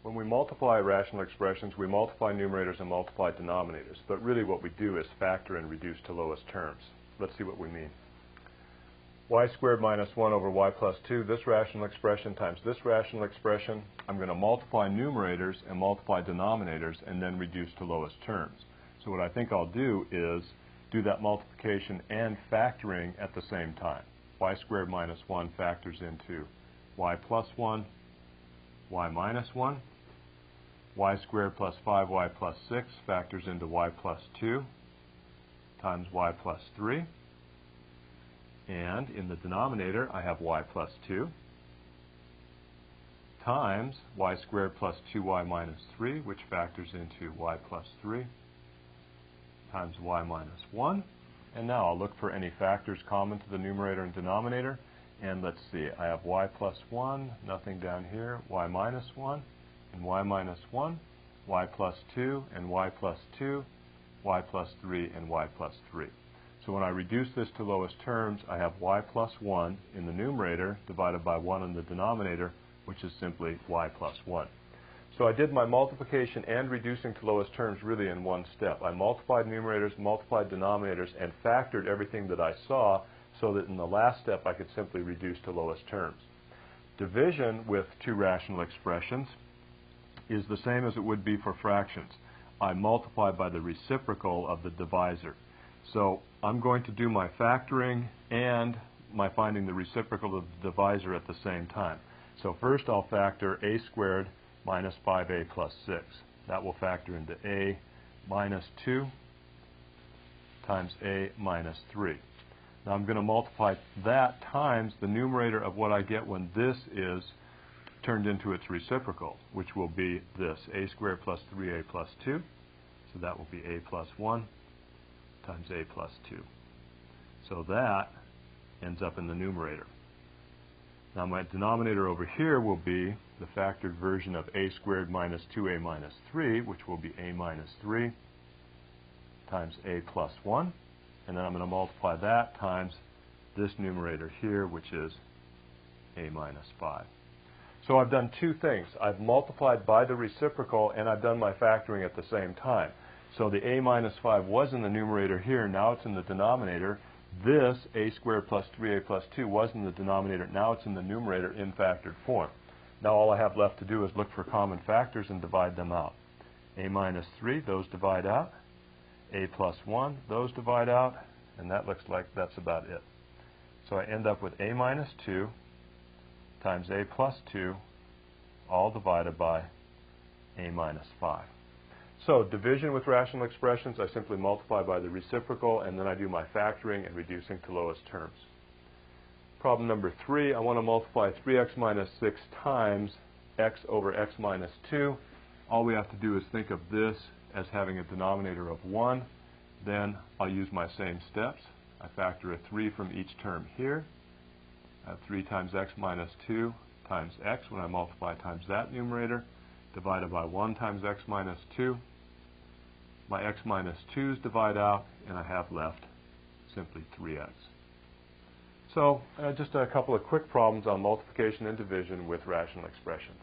When we multiply rational expressions, we multiply numerators and multiply denominators. But really what we do is factor and reduce to lowest terms. Let's see what we mean. Y squared minus 1 over y plus 2, this rational expression times this rational expression. I'm going to multiply numerators and multiply denominators and then reduce to lowest terms. So what I think I'll do is do that multiplication and factoring at the same time. Y squared minus 1 factors into y plus 1, y minus 1. Y squared plus 5y plus 6 factors into y plus 2 times y plus 3. And in the denominator, I have y plus 2 times y squared plus 2y minus 3, which factors into y plus 3 times y minus 1. And now I'll look for any factors common to the numerator and denominator. And let's see, I have y plus 1, nothing down here, y minus 1, and y minus 1, y plus 2, and y plus 2, y plus 3, and y plus 3. So when I reduce this to lowest terms, I have y plus 1 in the numerator divided by 1 in the denominator, which is simply y plus 1. So I did my multiplication and reducing to lowest terms really in one step. I multiplied numerators, multiplied denominators, and factored everything that I saw so that in the last step I could simply reduce to lowest terms. Division with two rational expressions is the same as it would be for fractions. I multiply by the reciprocal of the divisor. So I'm going to do my factoring and my finding the reciprocal of the divisor at the same time. So first I'll factor a squared minus 5a plus 6. That will factor into a minus 2 times a minus 3. Now I'm going to multiply that times the numerator of what I get when this is turned into its reciprocal, which will be this, a squared plus 3a plus 2. So that will be a plus 1 times a plus 2. So that ends up in the numerator. Now my denominator over here will be the factored version of a squared minus 2a minus 3, which will be a minus 3 times a plus 1. And then I'm going to multiply that times this numerator here, which is a minus 5. So I've done two things. I've multiplied by the reciprocal and I've done my factoring at the same time. So the a minus 5 was in the numerator here, now it's in the denominator. This a squared plus 3a plus 2 was in the denominator, now it's in the numerator in factored form. Now all I have left to do is look for common factors and divide them out. A minus 3, those divide out. A plus 1, those divide out. And that looks like that's about it. So I end up with a minus 2 times a plus 2, all divided by a minus 5. So division with rational expressions, I simply multiply by the reciprocal, and then I do my factoring and reducing to lowest terms. Problem number 3, I want to multiply 3x minus 6 times x over x minus 2. All we have to do is think of this as having a denominator of 1. Then I'll use my same steps. I factor a 3 from each term here. I have 3 times x minus 2 times x when I multiply times that numerator, divided by 1 times x minus 2. My x minus 2's divide out, and I have left simply 3x. So just a couple of quick problems on multiplication and division with rational expressions.